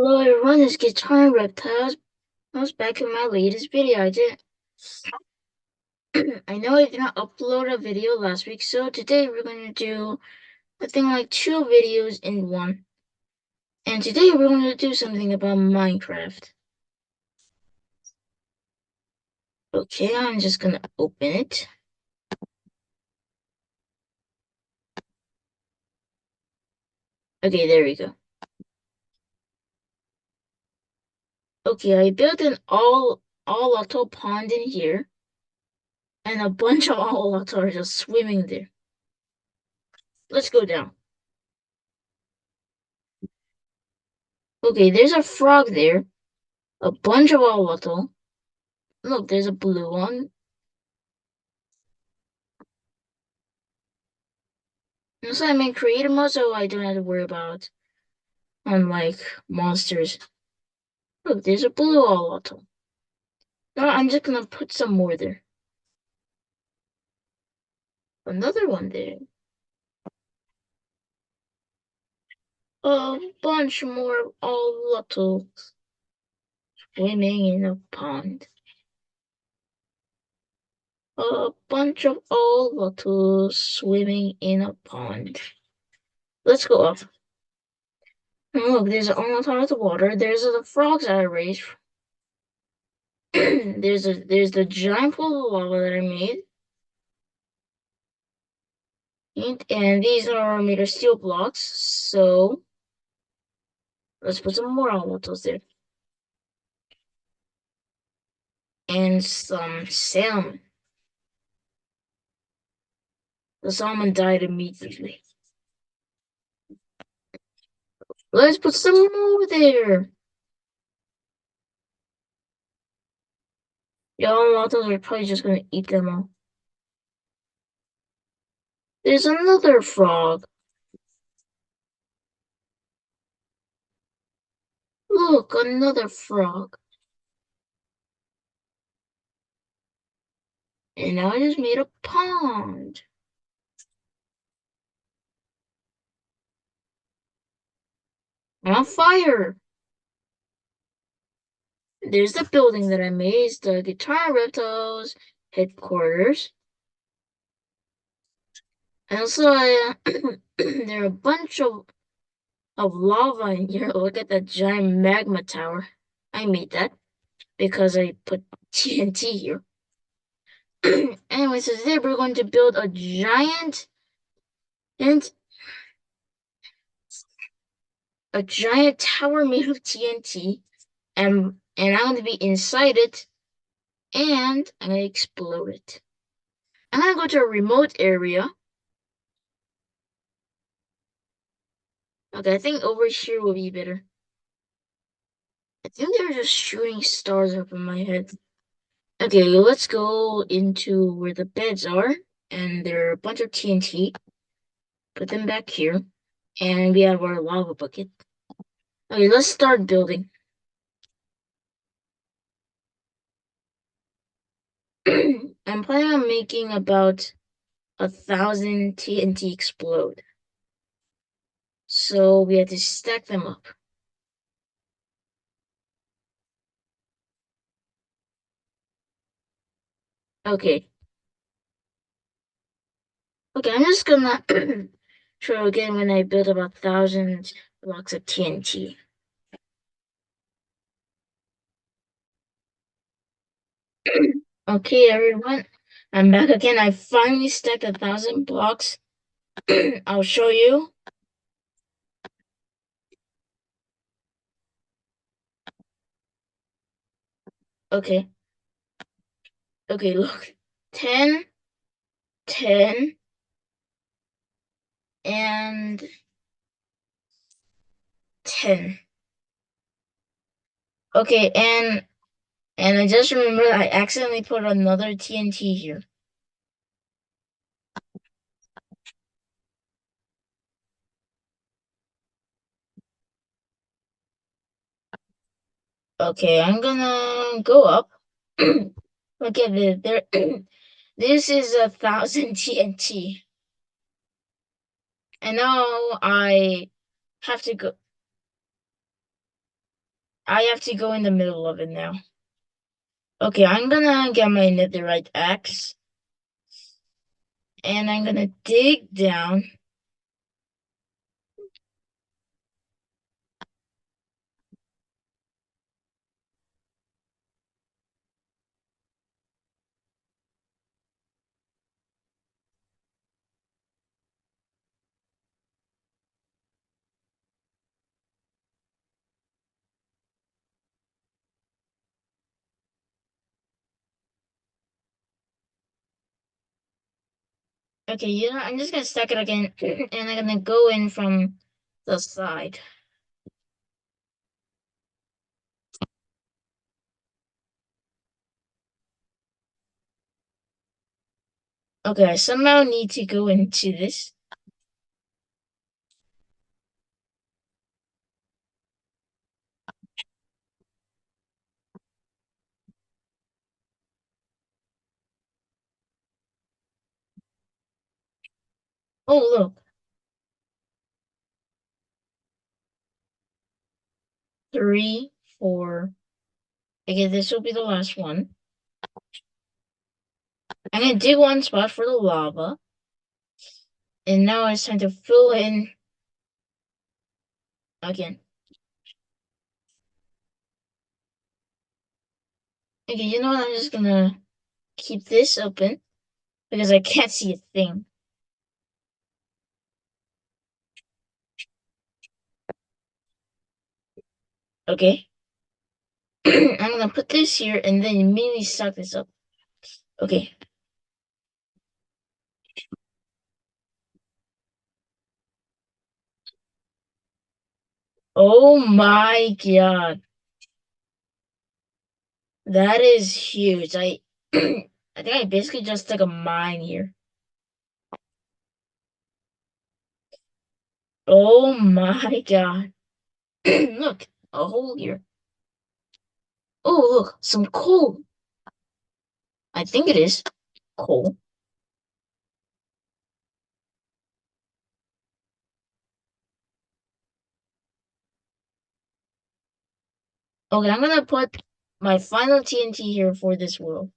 Hello everyone, it's Guitar Reptiles. I was back in my latest video. I know I did not upload a video last week, so today we're going to do, I think, like 2 videos in one. And today we're going to do something about Minecraft. Okay, I'm just going to open it. Okay, there we go. Okay, I built an all-auto pond in here, and a bunch of all-auto are just swimming there. Let's go down. Okay, there's a frog there, a bunch of all-auto. Look, there's a blue one. So I'm in creative mode, so I don't have to worry about unlike monsters. Look, there's a blue auto. No, I'm just gonna put some more there. Another one there. A bunch more auto swimming in a pond. A bunch of auto swimming in a pond. Let's go up. Look, there's one on top of the water. There's the frogs that I raised. there's the giant pool of lava that I made. And these are made of steel blocks, so let's put some more autos there. And some salmon. The salmon died immediately. Let's put some more there. Y'all autos are probably just gonna eat them all. There's another frog. Look, another frog. And now I just made a pond. I'm on fire. There's the building that I made. It's the Guitar Reptiles headquarters. And also, there are a bunch of lava in here. Look at that giant magma tower. I made that because I put TNT here. Anyway, so today we're going to build a giant and tower made of TNT, and I'm going to be inside it, and I'm going to explode it. I'm going to go to a remote area. Okay, I think over here will be better. I think they're just shooting stars up in my head. Okay, let's go into where the beds are, and there are a bunch of TNT. Put them back here, and we have our lava bucket. Okay, let's start building. I'm planning on making about 1,000 TNT explode. So we have to stack them up. Okay. Okay, I'm just gonna show again when I build about 1,000 blocks of TNT. Okay, everyone, I'm back again. I finally stacked 1,000 blocks. I'll show you. Okay. Okay, look. 10, 10, and 10. Okay, and I just remembered I accidentally put another TNT here. Okay, I'm gonna go up. Look at this. There, this is 1,000 TNT. And now I have to go. I have to go in the middle of it now. Okay, I'm gonna get my netherite axe. And I'm gonna dig down. Okay, you know, I'm just gonna stack it again, and I'm gonna go in from the side. Okay, I somehow need to go into this. Oh, look. 3, 4. Okay, this will be the last one. I'm gonna dig one spot for the lava. And now it's time to fill in again. Okay, you know what? I'm just gonna keep this open because I can't see a thing. Okay. I'm gonna put this here and then immediately stock this up. Okay. Oh my god. That is huge. I think I basically just took a mine here. Oh my god. Look, a hole here. Oh, look, some coal. I think it is coal. Okay, I'm gonna put my final TNT here for this world.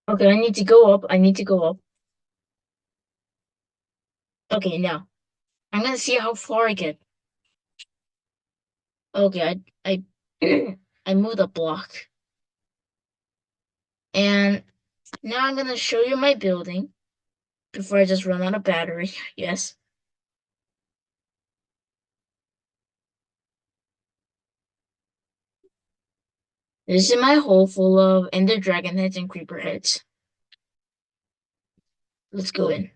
Okay, I need to go up. I need to go up. Okay, now I'm gonna see how far I get. Okay, I I moved a block. And now I'm gonna show you my building before I just run out of battery. Yes. This is my hole full of ender dragon heads and creeper heads. Let's go in.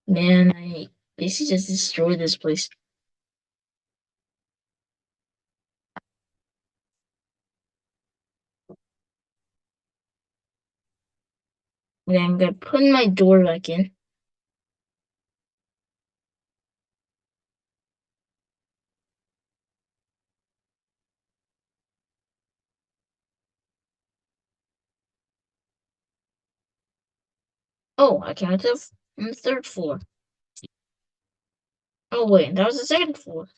Man, I basically just destroyed this place. Okay, I'm gonna put my door back in. Oh, I came to the third floor. Oh wait, that was the second floor.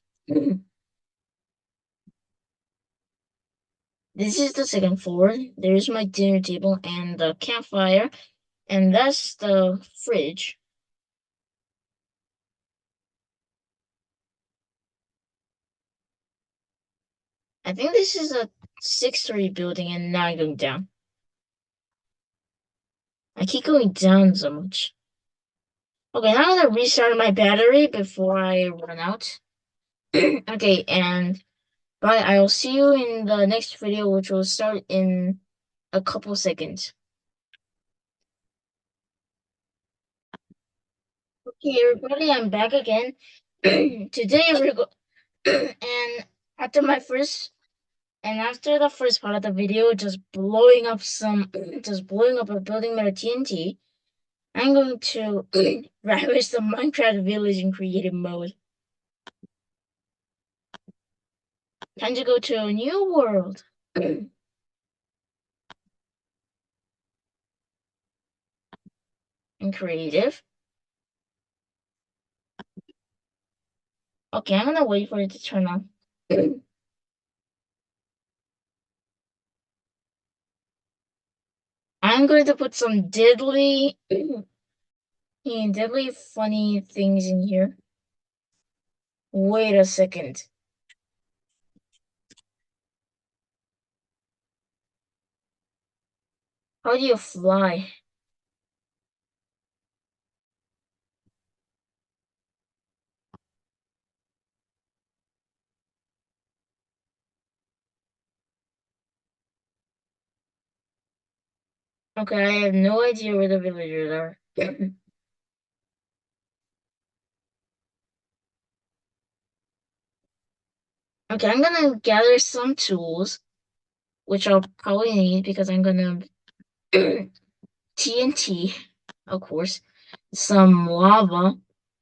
This is the second floor. There's my dinner table and the campfire, and that's the fridge. I think this is a 6-story building, and now I'm going down. I keep going down so much. Okay, now I'm gonna restart my battery before I run out. Okay, and bye. I'll see you in the next video, which will start in a couple seconds. Okay, everybody, I'm back again. Today we're go and After my first And after the first part of the video, just blowing up just blowing up a building made of TNT, I'm going to ravage the Minecraft village in creative mode. Time to go to a new world. In creative. Okay, I'm gonna wait for it to turn on. I'm going to put some deadly funny things in here. Wait a second. How do you fly? Okay, I have no idea where the villagers are. Okay, I'm gonna gather some tools, which I'll probably need because I'm gonna TNT, of course, some lava,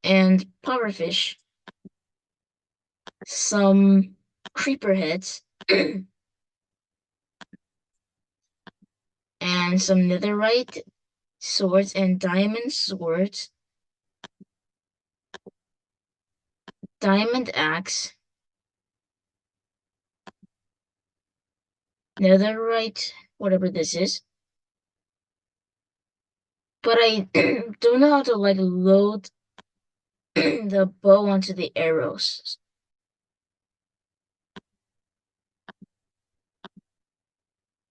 and pufferfish, some creeper heads, and some netherite swords and diamond swords, diamond axe, netherite, whatever this is. But I don't know how to like load the bow onto the arrows.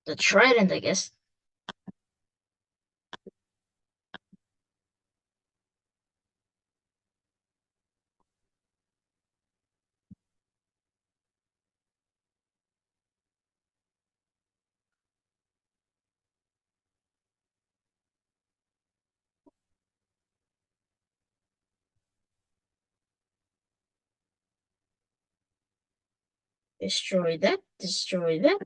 The trident, I guess. Destroy that, destroy that.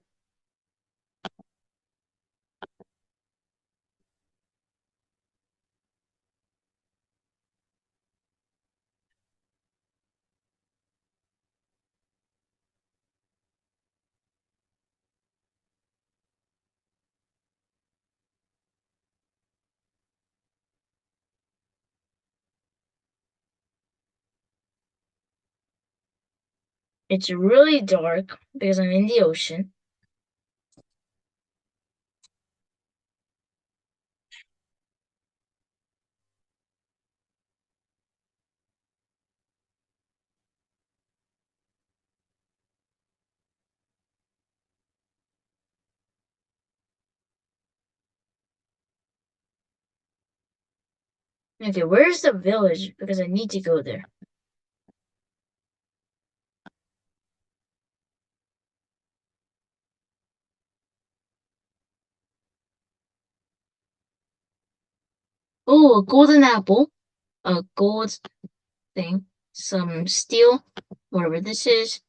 It's really dark because I'm in the ocean. Okay, where's the village? Because I need to go there. Oh, a golden apple. A gold thing. Some steel. Whatever this is.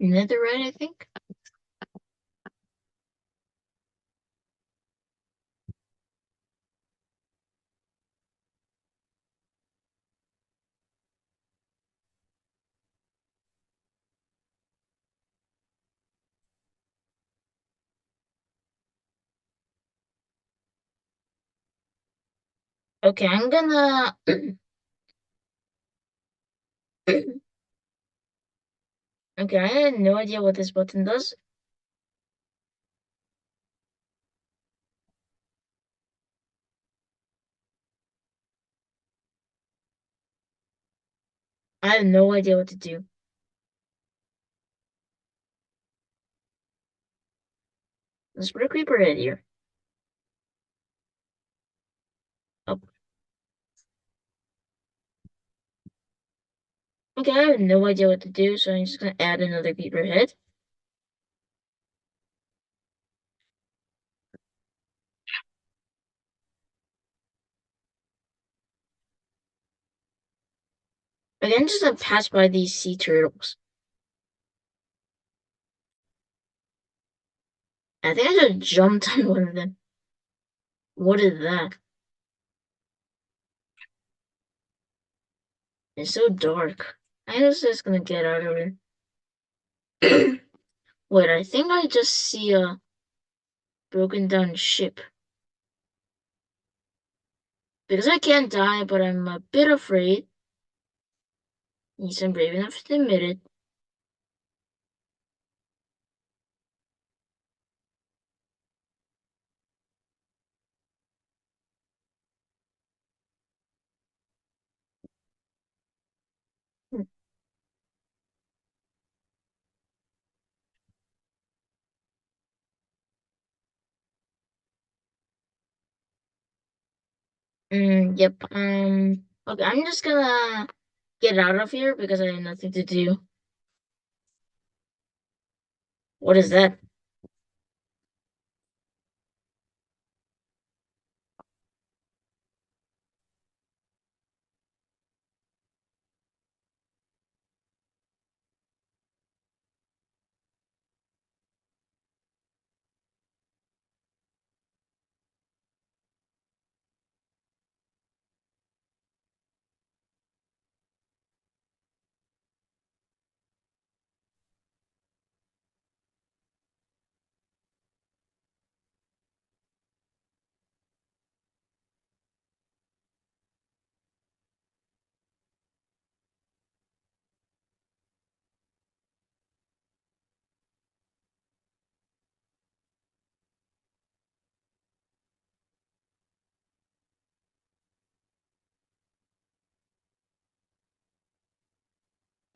Netherite, I think. Okay, I'm gonna... Okay, I had no idea what this button does. I have no idea what to do. Let's put a creeper head here. Oh. Okay, I have no idea what to do, so I'm just gonna add another creeper head. Again, just to pass by these sea turtles. I think I just jumped on one of them. What is that? It's so dark. I was just gonna get out of here. Wait, I think I just see a broken down ship. Because I can't die, but I'm a bit afraid. Yes, I'm brave enough to admit it. Yep. Okay, I'm just gonna get out of here because I have nothing to do. What is that?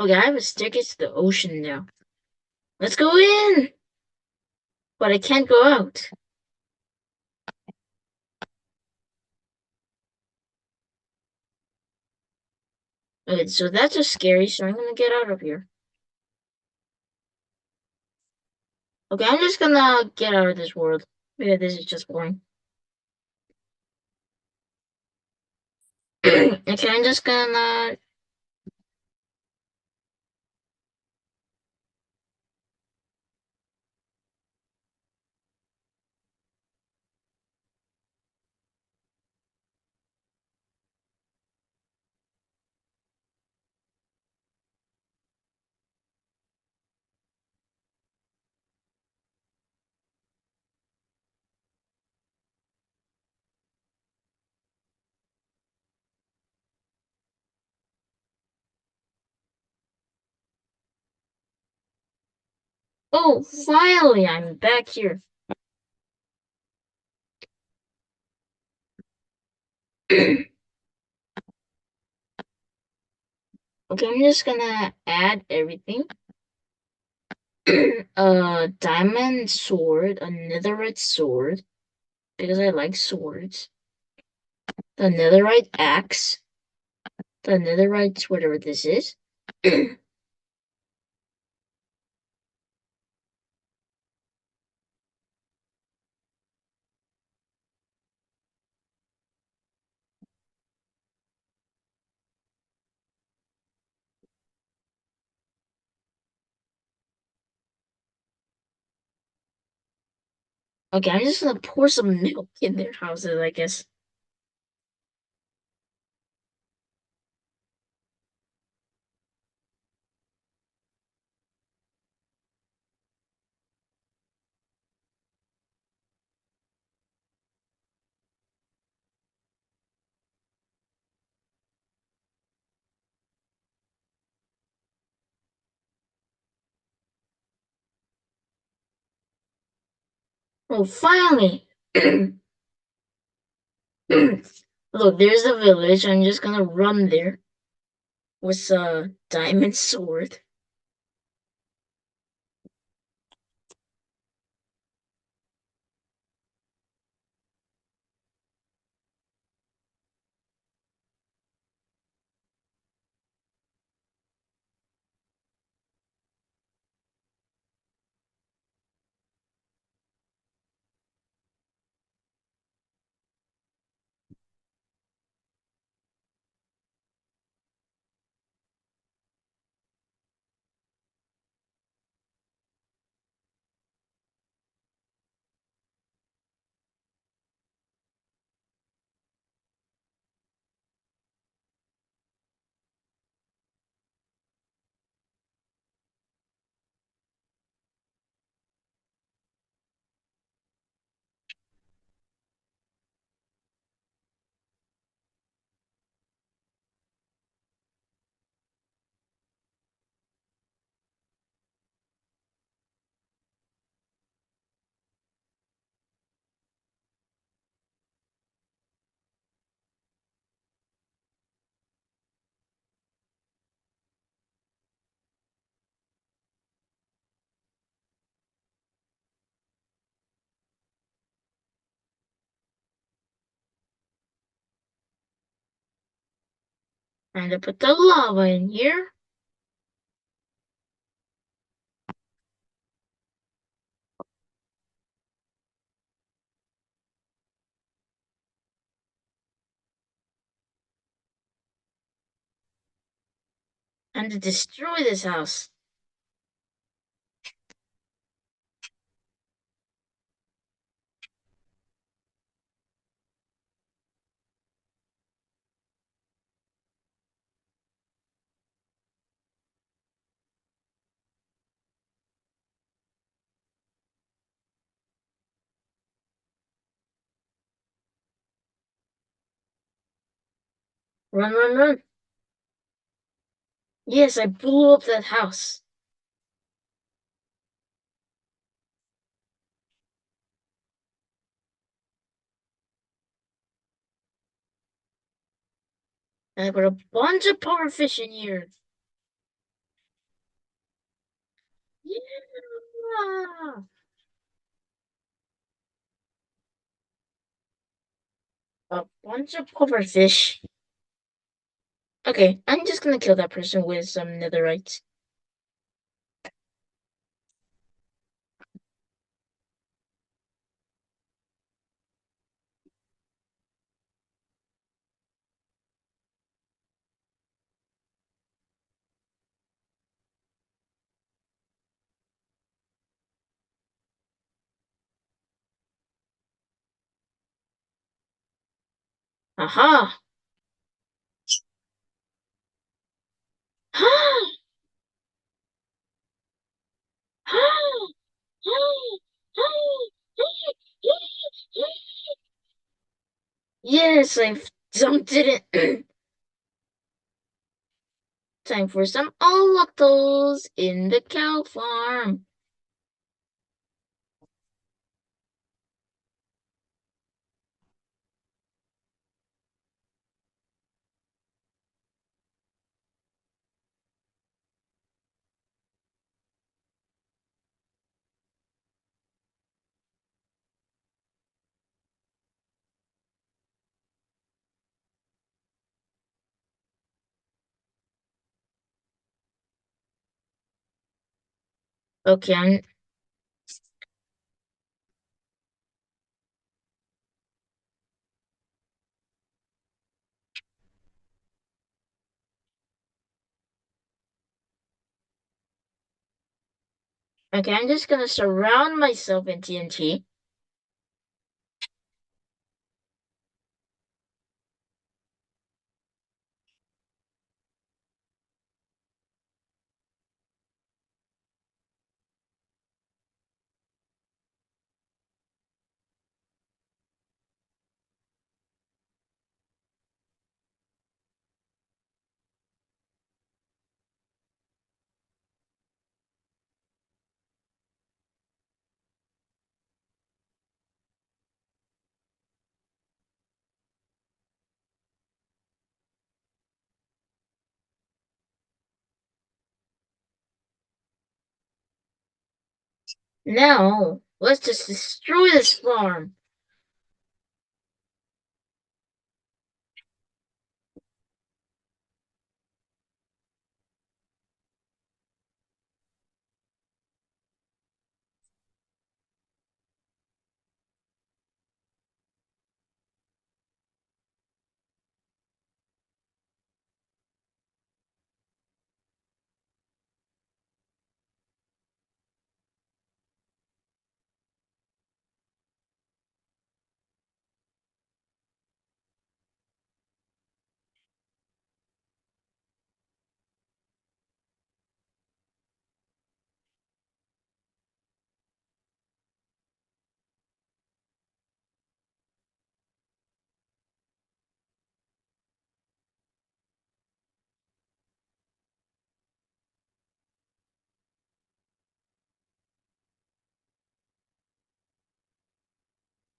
Okay, I have a ticket to the ocean now. Let's go in! But I can't go out. Okay, so that's just scary, so I'm gonna get out of here. Okay, I'm just gonna get out of this world. Yeah, this is just boring. Okay, I'm just gonna... Oh, finally, I'm back here. Okay, I'm just gonna add everything. A diamond sword, a netherite sword, because I like swords. The netherite axe, the netherite, whatever this is. Okay, I'm just gonna pour some milk in their houses, I guess. Oh, finally! Look, there's the village. I'm just gonna run there with a diamond sword. And I put the lava in here. And to destroy this house. Run, run, run. Yes, I blew up that house. And I put a bunch of power fish in here. Yeah! A bunch of power fish. Okay, I'm just gonna kill that person with some netherite. Aha! Yes, I've dumped it in. Time for some octals in the cow farm. Okay, I'm just gonna surround myself in TNT. Now, let's just destroy this farm.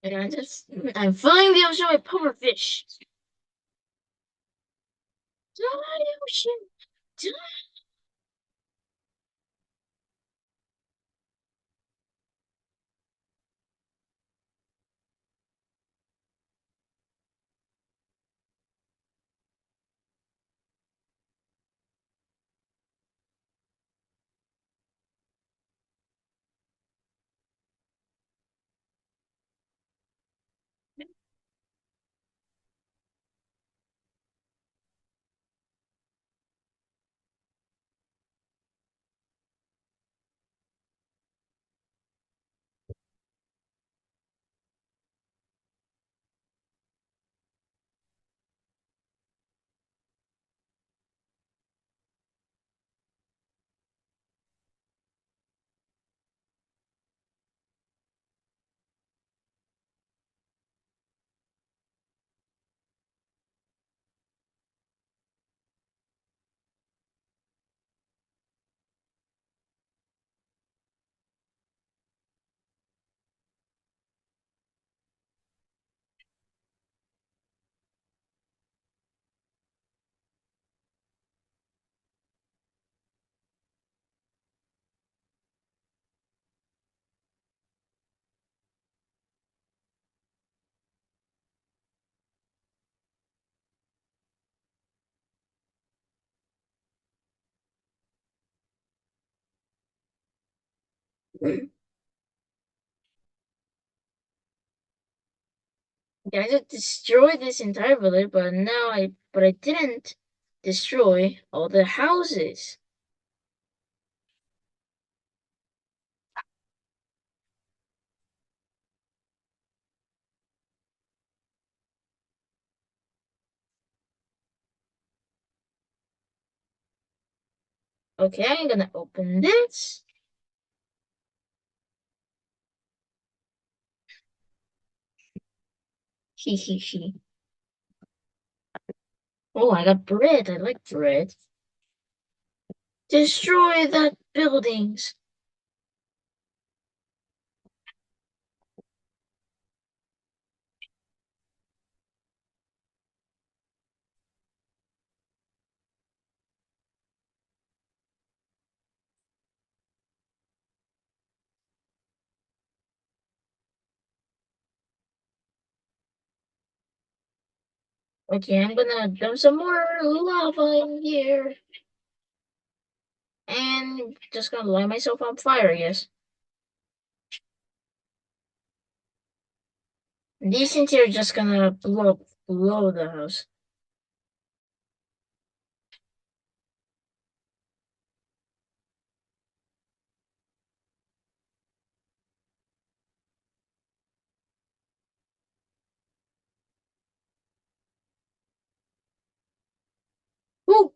And I'm filling the ocean with pufferfish. Die, ocean, die. Yeah, I just destroyed this entire village, but I didn't destroy all the houses. Okay, I'm gonna open this. He he he. Oh, I got bread. I like bread. Destroy the buildings. Okay, I'm gonna dump some more lava in here. And just gonna light myself on fire, I guess. These things here are just gonna blow the house. Woo!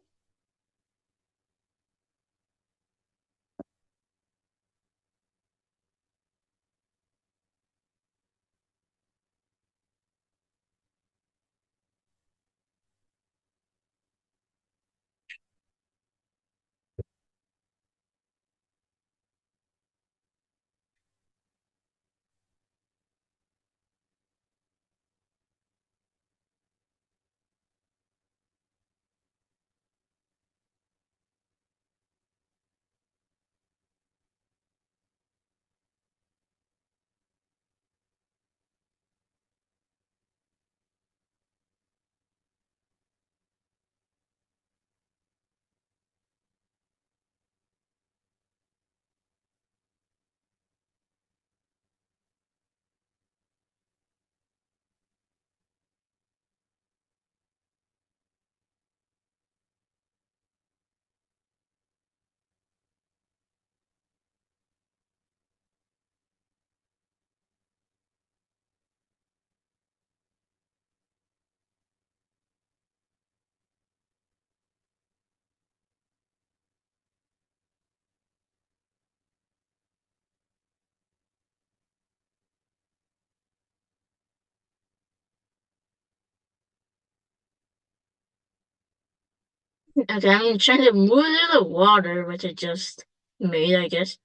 Okay, I'm trying to move through the water, which I just made, I guess.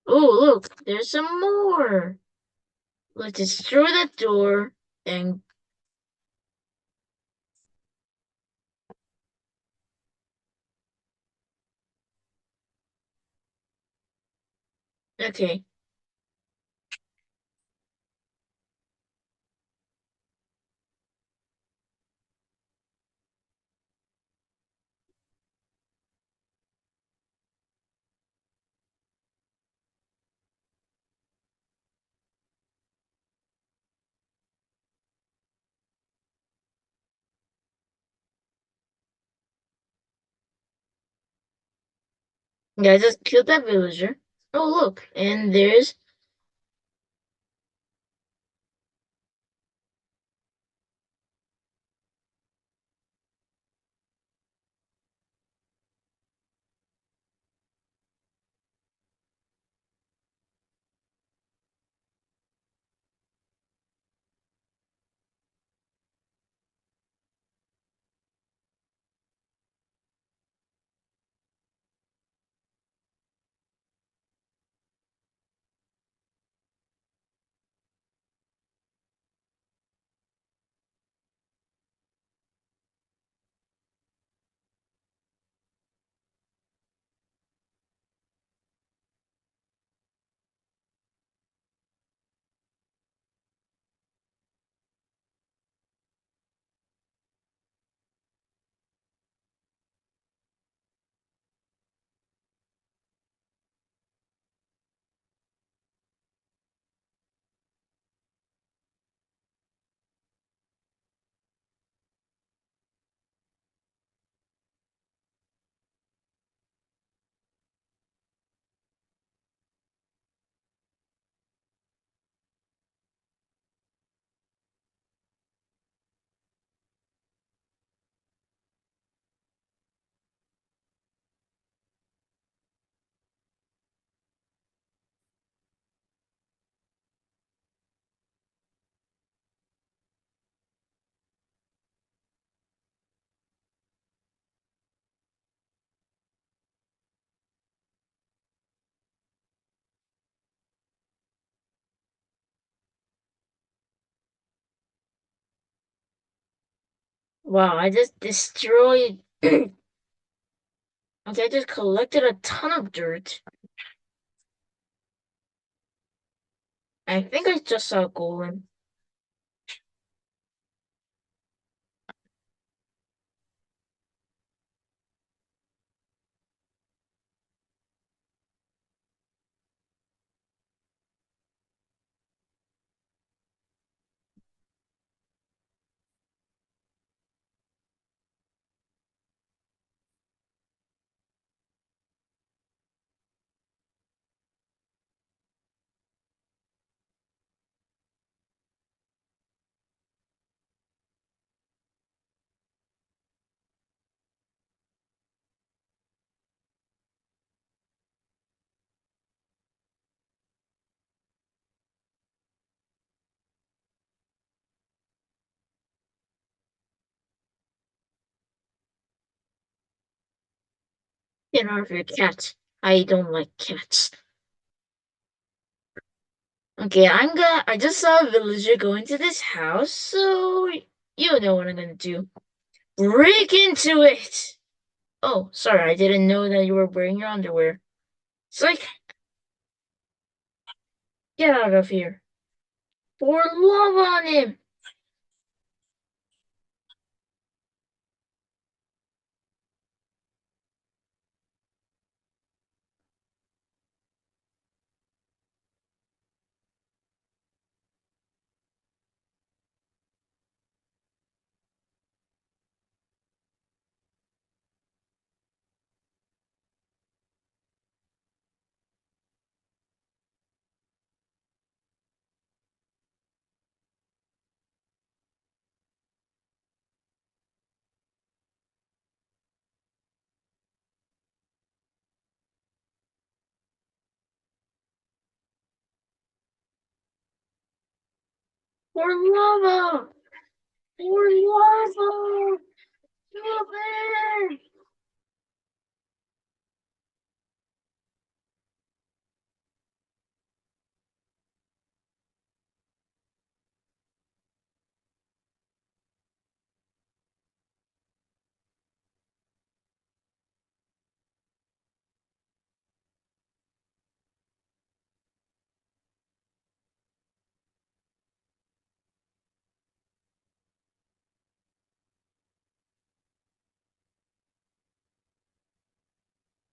Oh, look, there's some more. Let's destroy that door and okay. Yeah, I just killed that villager. Oh, look, and there's Wow, I just destroyed. Okay, I just collected a ton of dirt. I think I just saw a golem. Get out of here, cat. I don't like cats. Okay, I just saw a villager go into this house, so you know what I'm gonna do. Break into it! Oh, sorry, I didn't know that you were wearing your underwear. It's like, get out of here. Pour lava on him! Pour lava! Pour lava! Stupid!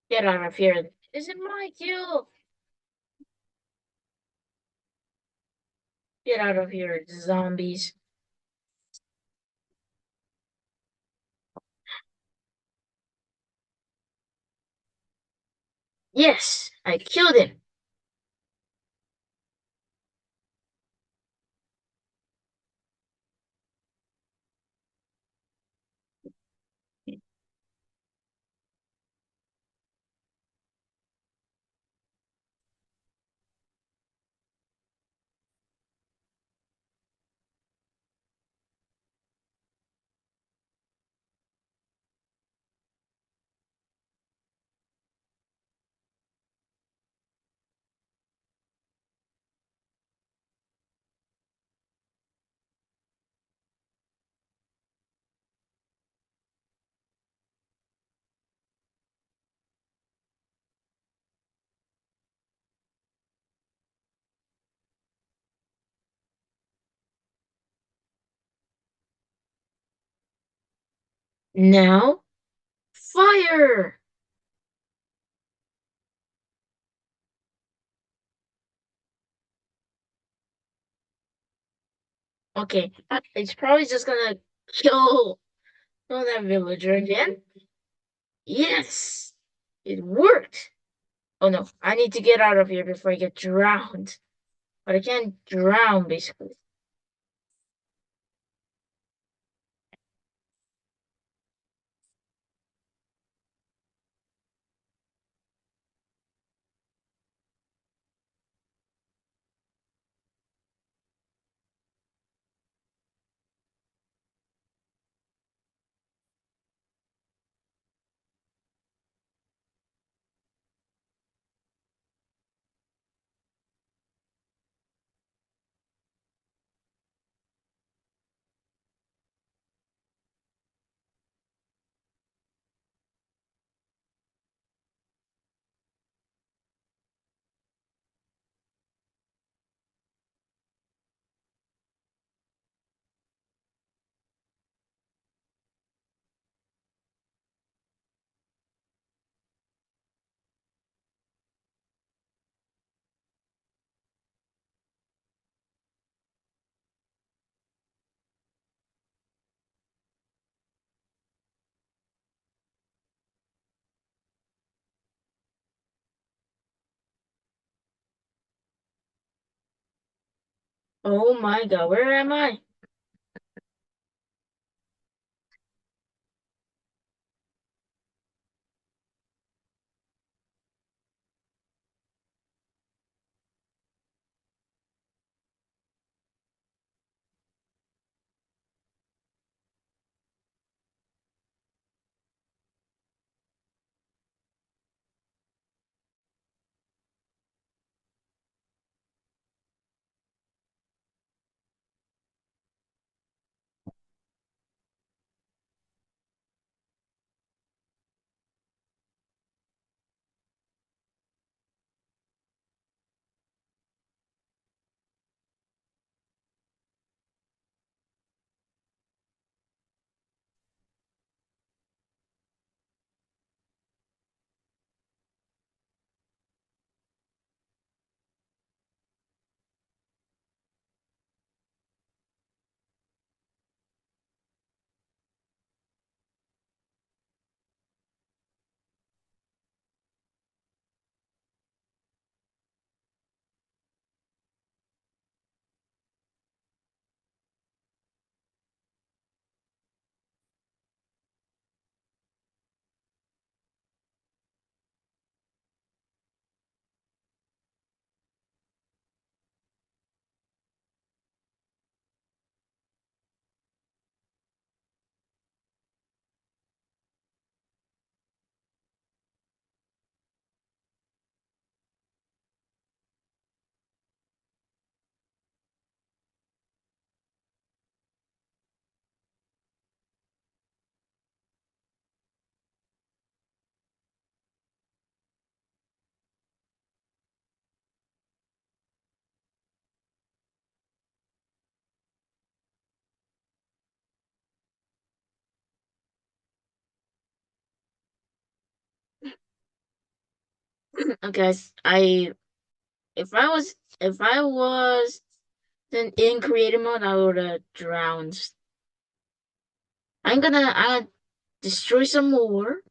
Get out of here. This is my kill! Get out of here, zombies. Yes, I killed him. Now, fire! Okay, it's probably just gonna kill that villager again. Yes! It worked! Oh no, I need to get out of here before I get drowned. But I can't drown, basically. Oh my god, where am I? Okay, if I was then in creative mode, I would have drowned. I'm gonna destroy some more.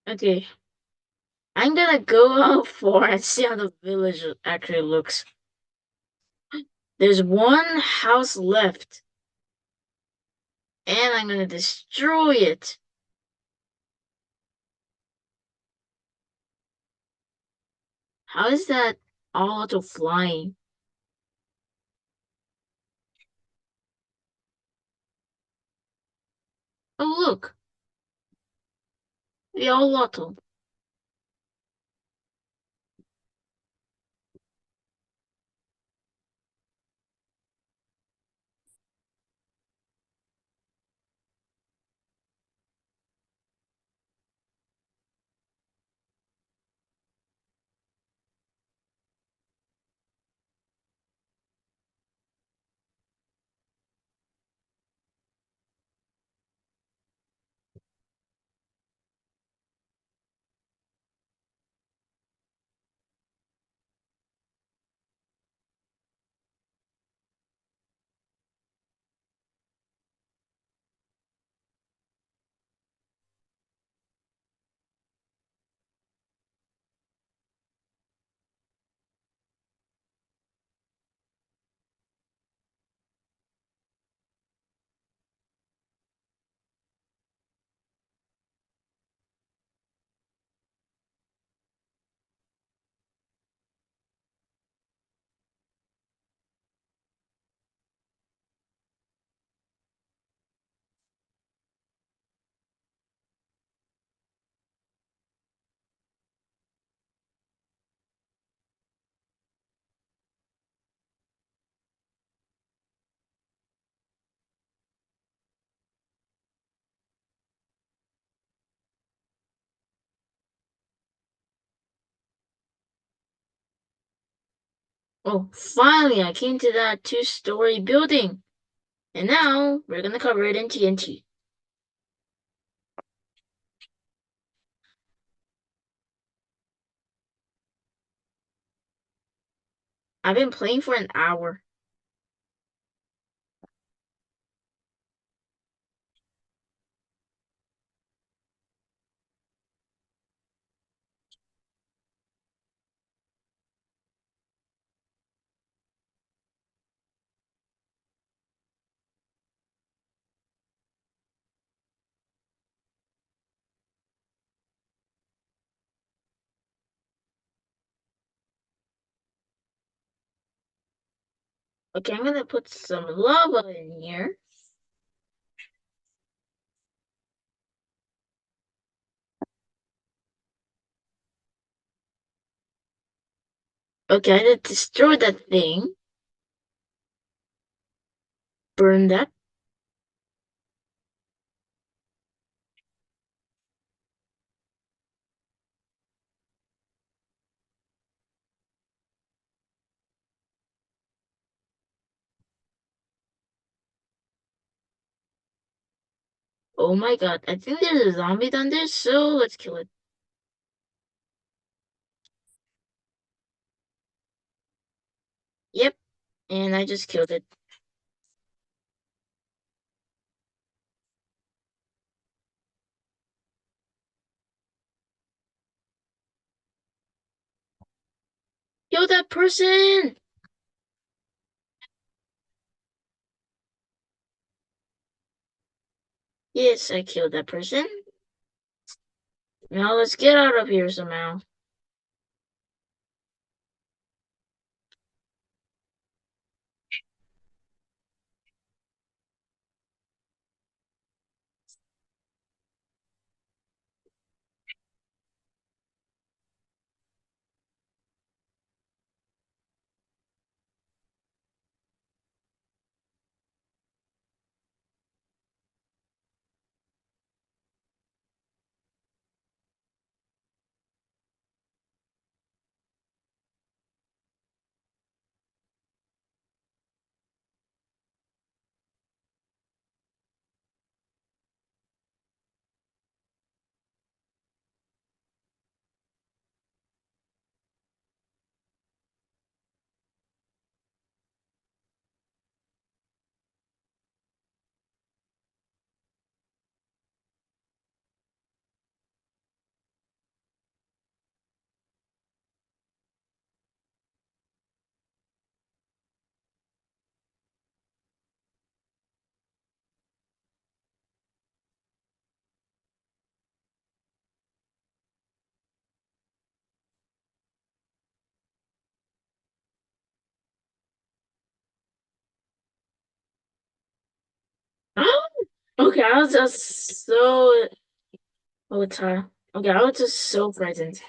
Okay, I'm gonna go out for and see how the village actually looks. There's one house left, and I'm gonna destroy it. How is that all auto flying? Oh look, the all auto. Oh, finally, I came to that two-story building. And now we're gonna cover it in TNT. I've been playing for an hour. Okay, I'm gonna put some lava in here. Okay, I had to destroy that thing. Burn that. Oh my god, I think there's a zombie down there, so let's kill it. Yep, and I just killed it. Kill that person! Yes, I killed that person. Now let's get out of here somehow. Okay, I was just so okay, I was just so frightened.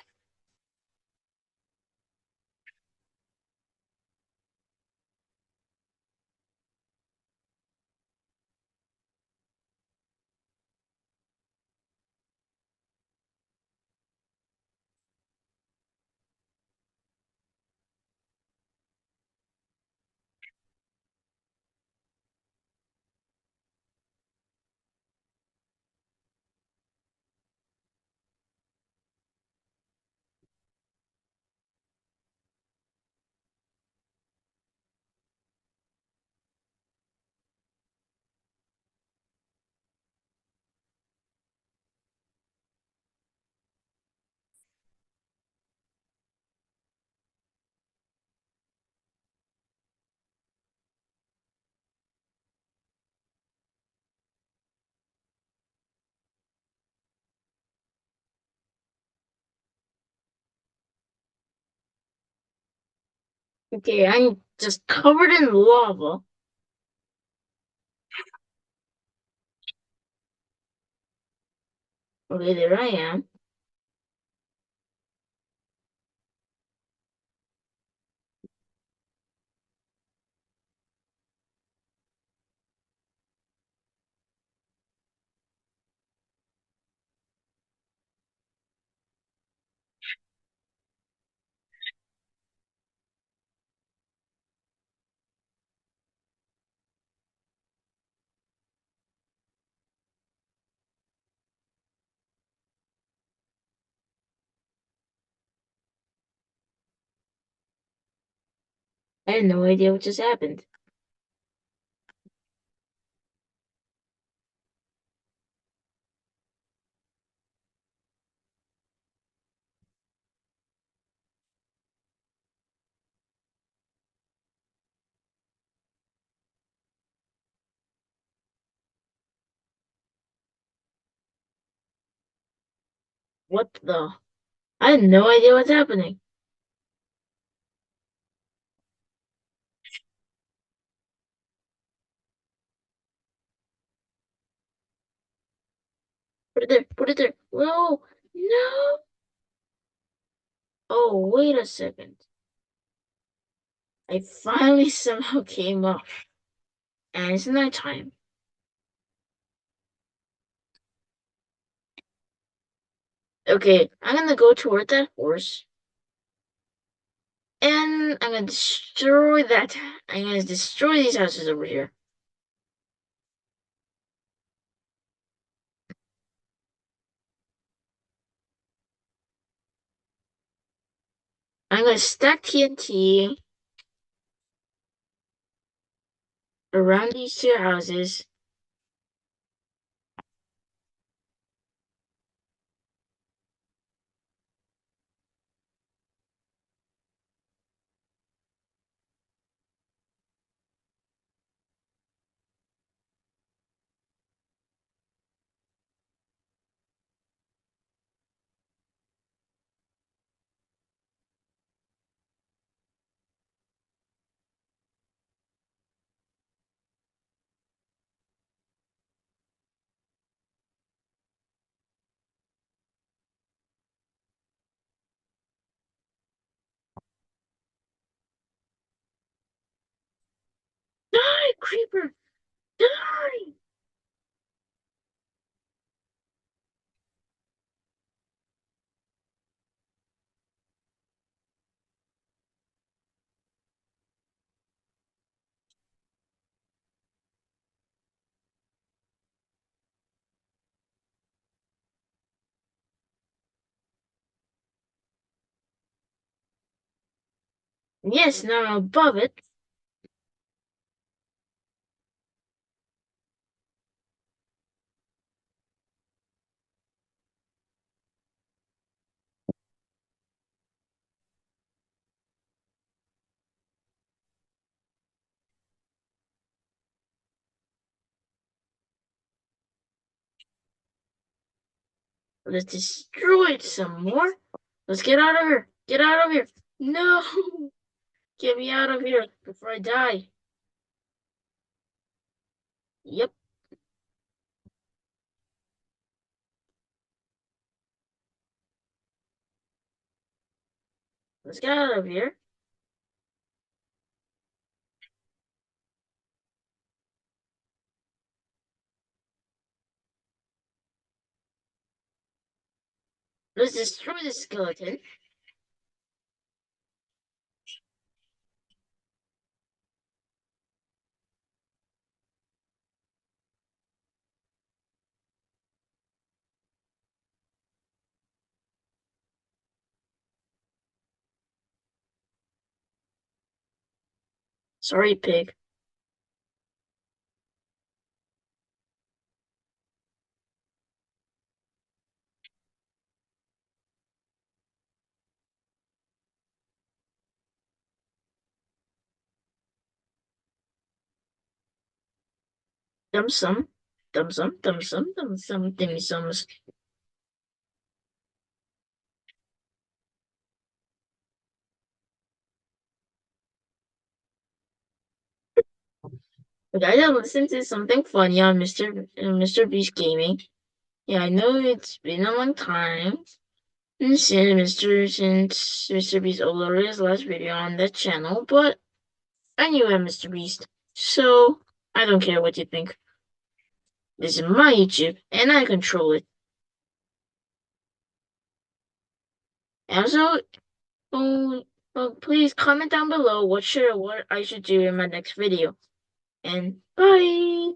Okay, I'm just covered in lava. Okay, there I am. I had no idea what just happened. What the? I had no idea what's happening. Put it there. Put it there. No. No. Oh, wait a second. I finally somehow came up. And it's nighttime. Okay, I'm gonna go toward that horse. And I'm gonna destroy that. I'm gonna destroy these houses over here. I'm gonna stack TNT around these two houses. Die, creeper! Die! Yes, now I'm above it. Let's destroy it some more. Let's get out of here. Get out of here. No! Get me out of here before I die. Yep, let's get out of here. Let's destroy the skeleton. Sorry, pig. Dum sum. Dum sum, dum sum, dum sum, dimmy sums. But I gotta listen to something funny on Mr. Beast Gaming. Yeah, I know it's been a long time since Mr. Beast uploaded his last video on that channel, but I knew I'm Mr. Beast, so I don't care what you think. This is my YouTube, and I control it. And also, oh, please comment down below what I should do in my next video. And bye!